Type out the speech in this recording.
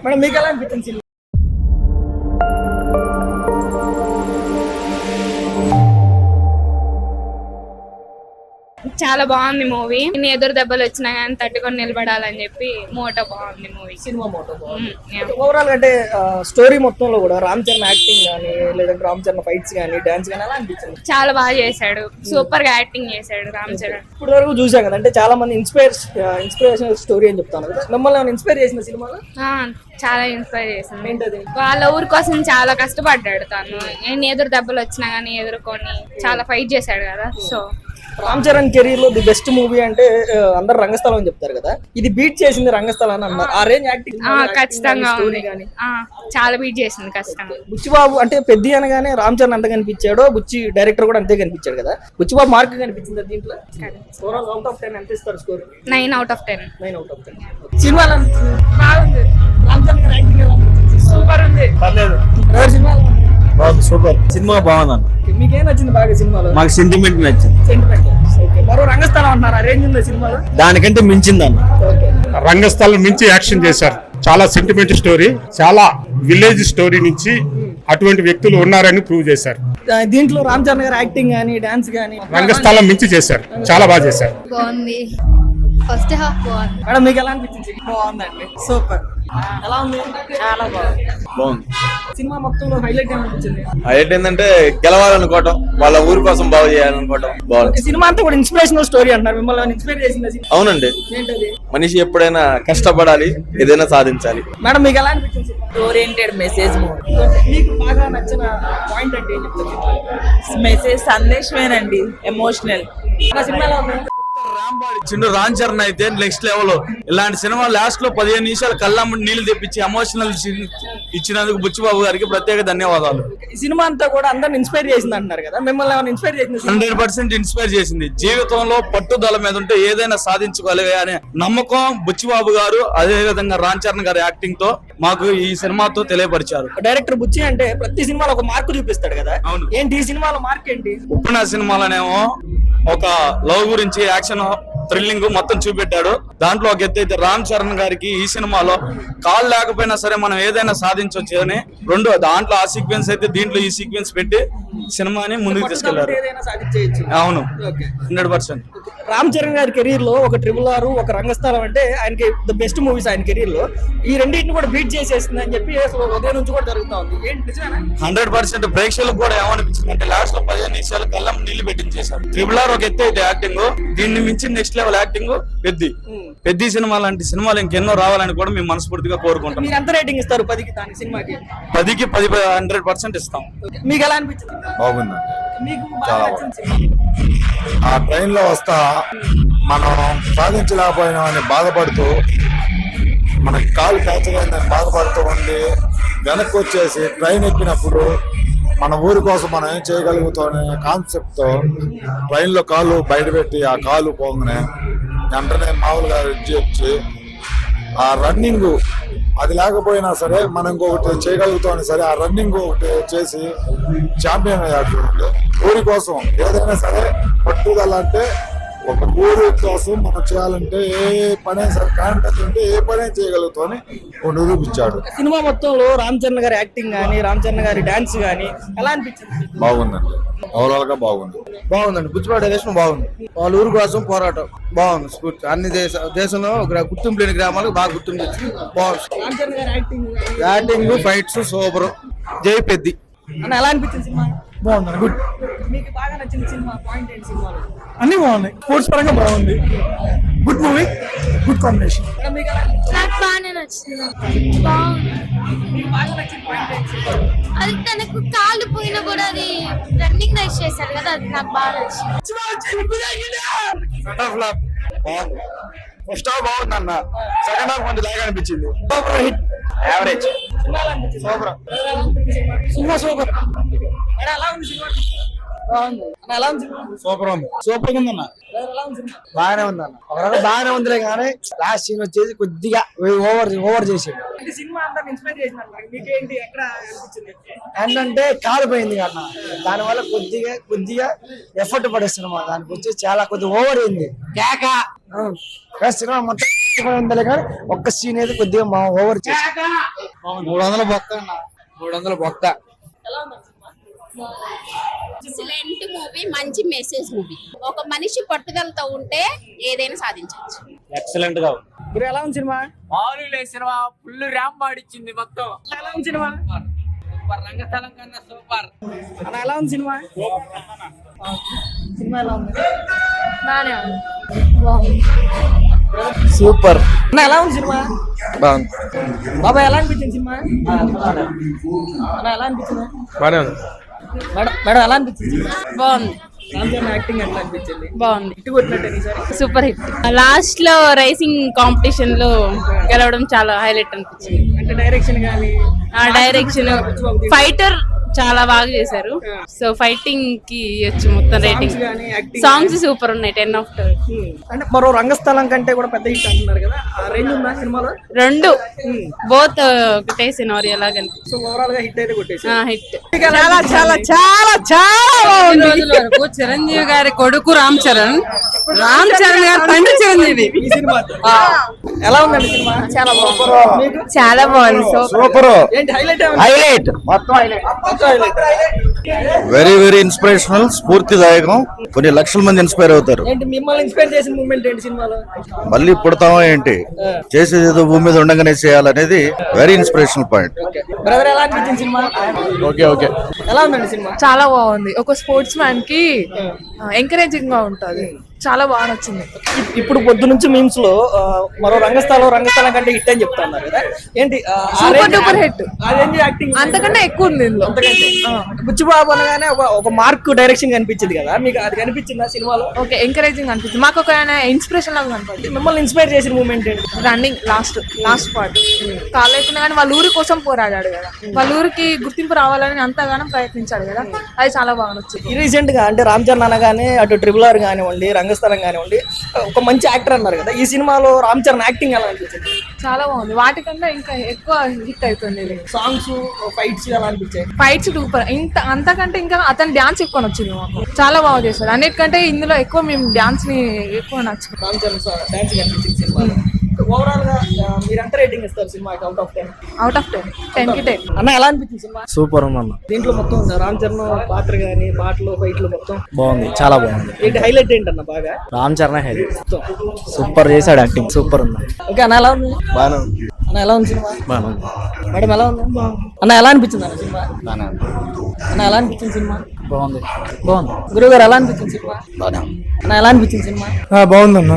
Madam మీకు ఎలా అనిపించింది సినిమా? చాలా బాగుంది మూవీ. ఇన్ని ఎదురు దెబ్బలు వచ్చినా కానీ తట్టుకొని నిలబడాలని చెప్పి మోటో బాగుంది మూవీ. సినిమా మోటో ఓవరాల్ అంటే స్టోరీ మొత్తంలో కూడా రామ్ చరణ్ యాక్టింగ్ కానీ లేదంటే రామ్ చరణ్ ఫైట్స్ కానీ డాన్స్ కానీ ఎలా అనిపించింది? చాలా బాగా చేశాడు, సూపర్ గా యాక్టింగ్ చేశాడు రామ్ చరణ్. ఇప్పుడు వరకు చూసాం కదా, అంటే చాలా మంది ఇన్స్పిరేషనల్ స్టోరీ అని చెప్తాను కదా, మిమ్మల్ని ఏమైనా ఇన్స్పైర్ చేసిన సినిమాలో? చాలా ఇన్స్పైర్ చేసింది. ఏంటది? వాళ్ళ ఊరి కోసం చాలా కష్టపడ్డాడు తను. ఎన్ని ఎదురు దెబ్బలు వచ్చినా గానీ ఎదుర్కొని చాలా ఫైట్ చేశాడు కదా. సో రామ్ చరణ్ కెరీర్ లో ది బెస్ట్ మూవీ అంటే అందరు రంగస్థలం అని చెప్తారు కదా, ఇది బీట్ చేసింది రంగస్థలం అని అన్నారు. ఆ రేంజ్ యాక్టింగ్ ఖచ్చితంగా చాలా బీట్ చేసింది ఖచ్చితంగా. బుచ్చిబాబు అంటే పెద్ద అనగానే రామ్ చరణ్ అంత కనిపించాడో, బుచ్చి డైరెక్టర్ కూడా అంతే కనిపించాడు కదా. బుచ్చిబాబు మార్క్ కనిపించింది దీంట్లో. ఓవరాల్ అవుట్ ఆఫ్ 10 ఎంత ఇస్తారు స్కోర్? 9/10. 9/10. సినిమా బాగుంది. రామ్ చరణ్ గారి యాక్టింగ్ ఎలా ఉంది? సూపర్ ఉంది. పర్లేదు. సినిమా బాగుంది, సూపర్. సినిమా బాగుంది. మీకేం నచ్చింది బాగా సినిమాలో? మాకు సెంటిమెంట్ నచ్చింది. సెంటిమెంట్. ఓకే. మరో రంగస్థలం అంటున్నారు, ఆ రేంజ్ ఉందా సినిమాలో? దానికంటే మించిందన్న. రంగస్థలం మించి యాక్షన్ చేశారు. చాలా సెంటిమెంట్ స్టోరీ, చాలా విలేజ్ స్టోరీ నుంచి అటువంటి వ్యక్తులు ఉన్నారని ప్రూవ్ చేశారు. దీంట్లో రామ్ చరణ్ గారి యాక్టింగ్ గానీ డాన్స్ గానీ రంగస్థలం మించి చేశారు, చాలా బాగా చేశారు. బాగుంది. ఫస్ట్ హాఫ్ బాగుంది. మేడం మీకు ఎలా అనిపించింది? బాగుందండి, సూపర్. ఎలా ఉంది? చాలా బాగుంది. బాగుంది. సినిమా మొత్తంలో హైలైట్ ఏమనిపించింది? హైలైట్ ఏంటంటే గెలవాలనుకోవటం, వాళ్ళ ఊరి కోసం బాగు చేయాలనుకోవటం బాగుంది. సినిమా అంతా కూడా ఇన్స్పిరేషనల్ స్టోరీ అంటారు, మిమ్మల్ని ఇన్స్పైర్ చేసింది? అవునండి. ఏంటది? మనిషి ఎప్పుడైనా కష్టపడాలి, ఏదైనా సాధించాలి. మేడం మీకు ఎలా అనిపించింది? Oriented message movie. మీకు బాగా నచ్చిన పాయింట్ అంటే ఏం చెప్తారు? Message సందేశమేనండి, emotional. సినిమా ఎలా ఉంది? చిన్న రామ్ చరణ్ అయితే నెక్స్ట్ లెవెల్. ఇలాంటి సినిమా లాస్ట్ లో 15 నిమిషాలు కళ్ళమ్మ నీళ్లు తెప్పించి ఎమోషనల్ ఇచ్చినందుకు బుచ్చిబాబు గారికి ప్రత్యేక ధన్యవాదాలు. ఈ సినిమా అంతా కూడా అందరిని ఇన్స్పైర్ చేసింది అంటున్నారు కదా, మిమ్మల్ని ఏమైనా ఇన్స్పైర్ చేసింది? 100% ఇన్స్పైర్ చేసింది. జీవితంలో పట్టుదల మీద ఉంటే ఏదైనా సాధించుకోగలిగే అనే నమ్మకం బుచ్చిబాబు గారు, అదే విధంగా రామ్ చరణ్ గారి యాక్టింగ్ తో మాకు ఈ సినిమాతో తెలియపరిచారు. డైరెక్టర్ బుచ్చి అంటే ప్రతి సినిమాలో ఒక మార్కు చూపిస్తాడు కదా, అవును. ఏంటి ఈ సినిమాలో మార్క్ ఏంటి? ఉప్పిన సినిమాలోనేమో ఒక లవ్ గురించి యాక్షన్ థ్రిల్లింగ్ మొత్తం చూపెట్టాడు. దాంట్లో ఒక ఎత్తు అయితే రామ్ చరణ్ గారికి ఈ సినిమాలో కాల్ లేకపోయినా సరే మనం ఏదైనా సాధించవచ్చు అని రెండు దాంట్లో ఆ సీక్వెన్స్ అయితే దీంట్లో ఈ సీక్వెన్స్ పెట్టి సినిమాని ముందుకు తీసుకెళ్లారు. అవును, 100%. రామ్ చరణ్ గారి కెరీర్ లో ఒక RRR, ఒక రంగస్థలం అంటే ఆయనకి ద బెస్ట్ మూవీస్ ఆయన కెరీర్ లో. ఈ రెండింటిని కూడా బీట్ చేసేస్తుంది అని చెప్పి ఉదయం నుంచి కూడా జరుగుతా ఉంది. ఏంటి నిజమేనా? 100% ప్రేక్షకులకు కూడా ఏమనిపించింది అంటే లాస్ట్ లో 15 నిమిషాలు కళ్ళం నీళ్లు పెట్టించేశారు. RRR ఒక ఎత్తు అయితే యాక్టింగ్, దీన్ని మించి నెక్స్ట్ లెవెల్ యాక్టింగ్ పెద్ద సినిమా లాంటి సినిమాలు ఇంకెన్నో రావాలని కూడా మేము మనస్ఫూర్తిగా కోరుకుంటాం. మీరు ఎంత రేటింగ్ ఇస్తారు 10కి? దాని సినిమాకి 10కి 100% ఇస్తాం. మీకు ఎలా అనిపించింది? బాగుందండి. మీకు బాగా నచ్చిన సినిమా? ఆ ట్రైన్ లో వస్తా మనం సాధించలేకపోయినామని బాధపడుతూ, మనకి కాలు పేచలేదని బాధపడుతూ ఉండి వెనక్కి వచ్చేసి ట్రైన్ ఎక్కినప్పుడు మన ఊరి కోసం మనం ఏం చేయగలుగుతామనే కాన్సెప్ట్ తో ట్రైన్ లో కాలు బయట పెట్టి ఆ కాలు పోగానే వెంటనే మామూలుగా వచ్చి ఆ రన్నింగ్ అది లేకపోయినా సరే మనం ఇంకొకటి చేయగలుగుతామని సరే ఆ రన్నింగ్ ఒకటి చేసి ఛాంపియన్ అయ్యాడు చూడండి. ఊరి కోసం ఏదైనా సరే పట్టుదల అంటే, ఒక ఊరి కోసం మనం చేయాలంటే ఏ పనే సరే కాంటాక్ట్ ఉంటే ఏ పనే చేయగలుగుతామని నిరూపించాడు. సినిమా మొత్తంలో రామ్ చరణ్ గారి యాక్టింగ్ గానీ, రామ్ చరణ్ గారి డాన్స్ గానీ ఎలా అనిపించింది? బాగుందండి, ఓవరాల్ గా బాగుంది. బాగుందండి. బుచ్చిబాబు డైరెక్షన్ బాగుంది. వాళ్ళ ఊరు కోసం పోరాటం బాగుంది. స్ఫూర్తి అన్ని దేశంలో గుర్తింపు లేని గ్రామాలకు బాగా గుర్తింపు వచ్చింది. బాగుంది. రామ్ చరణ్ గారి యాక్టింగ్ ఫైట్స్ సూపర్. జై పెద్ది అన్న ఎలా అనిపించింది సినిమా? బాగుంది. గుడ్. మీకు బాగా నచ్చిన సినిమా పాయింట్ ఏంటి సినిమాలో? అన్ని బాగున్నాయి. స్పోర్ట్స్ పరంగా బాగుంది. Good movie, good combination. మీకు ఎలా అనిపించింది? నాకు బాగానే నచ్చింది. బాగుంది. మీకు బాగా నచ్చిన పాయింట్ ఏంటి? అది తనకు కాలు పోయినా కూడా అది రన్నింగ్ రైస్ చేశారు కదా, అది నాకు బాగా నచ్చింది. ఫస్ట్ హాఫ్ బాగుంది అన్న, సెకండ్ హాఫ్ కొంచెం లాగా అనిపించింది. యావరేజ్. Cinema super. ఎలా ఉంది సినిమా? బాగుంది. ఎలా ఉంది సినిమా? సూపర్ ఉంది. సూపర్ గా ఉందన్న. ఎలా ఉంది సినిమా? బాగానే ఉందన్న. ఒక రకంగా బాగానే ఉందిలే కానీ లాస్ట్ సీన్ వచ్చేసి కొద్దిగా ఓవర్ చేసాడు. ఇది సినిమా అంతా ఇన్స్పైర్ చేసినట్టు మీకేంటి ఎక్కడ అనిపించింది? ఏంటంటే కాలు పోయింది కన్నా, దానివల్ల కొద్దిగా ఎఫర్ట్ పడే సినిమా. దానికి వచ్చి చాలా కొద్దిగా ఓవర్ అయింది. సినిమా మొత్తం ఉండాలి కానీ ఒక్క సీన్ అయితే కొద్దిగా మా ఓవర్ చేసి 300 బొక్క అన్న 300 బొక్క. ఎక్సలెంట్ మూవీ, మంచి మెసేజ్ మూవీ. ఒక మనిషి పట్టుదలతో ఉంటే ఏదైనా సాధించవచ్చు. ఎక్సలెంట్ గా మీరు ఎలా ఉంది సినిమా? మామూలు సినిమా ఫుల్ ర్యాంప్ ఆడిచ్చింది మొత్తం. ఎలా ఉంది సినిమా? రంగస్థలం కన్నా సూపర్. అన్న ఎలా ఉంది సినిమా? సినిమా ఎలా ఉంది? బానే ఉంది. సూపర్. అన్న ఎలా ఉంది సినిమా? బాగుంది. బాబా ఎలా అనిపించింది సినిమా? అన్న ఎలా అనిపించింది? బాగానే ఉంది. మేడం ఎలా అనిపించింది? బాగుంది. రామ్ చరణ్ యాక్టింగ్ ఎట్లా అనిపించింది? బాగుంది. ఇటు కొట్టినట్టే ఈసారి. Super hit. లాస్ట్ లో రైసింగ్ కాంపిటీషన్ లో గెలవడం చాలా హైలైట్ అనిపించింది. అంటే డైరెక్షన్ కానీ ఆ డైరెక్షన్, ఫైటర్ చాలా బాగా చేశారు. సో ఫైటింగ్ కి ఇవ్వచ్చు మొత్తం రేటింగ్. కానీ యాక్టింగ్ సాంగ్స్ సూపర్ ఉన్నాయి, 10 out of 10. అంటే మరో రంగస్థలం కంటే కూడా పెద్ద హిట్ అంటున్నారు కదా, ఆ రేంజ్ ఉందా సినిమాలో? రెండు బోత్ ఒకటే సినారియో లాగా అనిపించింది. సో ఓవరాల్ గా హిట్ అయితే కొట్టేసి హిట్. చాలా చాలా చాలా చాలా బాగుంది. రోజుల వరకు చిరంజీవి గారి కొడుకు రామ్ చరణ్ గారి తండ్రి చిరంజీవి. ఈ సినిమా ఎలా ఉందండి సినిమా? చాలా బాగుంది. చాలా బాగుంది. సూపర్. ఏంటి హైలైట్? హైలైట్. మొత్తం వెరీ వెరీ ఇన్స్పిరేషనల్, స్ఫూర్తిదాయకం. కొన్ని లక్షల మంది ఇన్స్పైర్ అవుతారు. ఏంటి మిమ్మల్ని ఇన్స్పైర్ చేసిన మూమెంట్ ఏంటి సినిమాలో? మళ్ళీ పుడతామా ఏంటి, చేసేది ఏదో భూమి మీద ఉండగానే చేయాలనేది వెరీ ఇన్స్పిరేషనల్ పాయింట్. బ్రదర్ ఎలా అనిపించింది సినిమా? Okay okay. ఎలా ఉందండి సినిమా? చాలా బాగుంది. ఒక స్పోర్ట్స్ మ్యాన్ కి ఎంకరేజింగ్ గా ఉంటది. చాలా బాగా నచ్చింది. ఇప్పుడు పొద్దు నుంచి మీమ్స్ లో మరో రంగస్థలం కంటే హిట్ అని చెప్తా ఉన్నారు కదా, ఏంటి సూపర్ డూపర్ హిట్. యాక్టింగ్ అంతకంటే ఎక్కువ ఉంది ఇందులో. బుచ్చిబాబు అనగానే ఒక మార్క్ డైరెక్షన్ కనిపించింది కదా, మీకు అది కనిపించిందా సినిమాలో? ఓకే, ఎంకరేజింగ్ అనిపించింది. మాకు ఒక ఇన్స్పిరేషన్ లాగా కనపడింది. మిమ్మల్ని ఇన్స్పైర్ చేసిన మూమెంట్ ఏంటి? రన్నింగ్ లాస్ట్ పార్ట్ కాలేకున్నా కానీ వాళ్ళ ఊరి కోసం పోరాడాడు కదా, వాళ్ళ ఊరికి గుర్తింపు రావాలని అంతగానో ప్రయత్నించాడు కదా, అది చాలా బాగా నచ్చింది. రీసెంట్ గా అంటే రామ్ చరణ్ అనగానే అటు RRR కానివ్వండి, రంగస్థలం కానివ్వండి, ఒక మంచి యాక్టర్ అన్నారు కదా, ఈ సినిమాలో రామ్ చరణ్ యాక్టింగ్ ఎలా అనిపించింది? చాలా బాగుంది. వాటికన్నా ఇంకా ఎక్కువ హిట్ అవుతుంది ఇది. సాంగ్స్, ఫైట్స్ ఎలా అనిపించాయి? Fights super. అంతకంటే ఇంకా అతని డాన్స్ ఎక్కువ నచ్చింది మాకు. చాలా బాగా చేశాడు. అన్నిటికంటే ఇందులో ఎక్కువ మేము డాన్స్ ని ఎక్కువ నచ్చుకుంటాం. రామ్ చరణ్ డాన్స్ కనిపించింది సినిమాలో. ఓవరాల్ గా మీరు ఎంత రేటింగ్ ఇస్తారు సినిమాకి అవుట్ ఆఫ్ 10? అవుట్ ఆఫ్ 10, 10 కి 10. అన్న ఎలా అనిపించింది సినిమా? సూపర్ ఉందన్న. దీంట్లో మొత్తం రామ్ చరణ్ పాత్ర గానీ, పాటలు, ఫైట్లు మొత్తం బాగుంది, చాలా బాగుంది. ఏంటి హైలైట్ ఏంటన్న బాగా? రామ్ చరణ్ హైలైట్. సూపర్ చేశాడు, యాక్టింగ్ సూపర్ ఉంది. ఓకే అన్న ఎలా ఉంది? బాగానే ఉంది. అన్న ఎలా ఉంది సినిమా? బాగానే ఉంది. మేడం ఎలా ఉంది? అన్న ఎలా అనిపించింది అన్న సినిమా? బాగానే ఉంది. అన్న ఎలా అనిపించింది సినిమా? బాగుంది. బాగుంది. గురువు గారు ఎలా అనిపించింది సినిమా? బాగానే ఉంది. అన్న ఎలా అనిపించింది సినిమా? బాగుందన్న.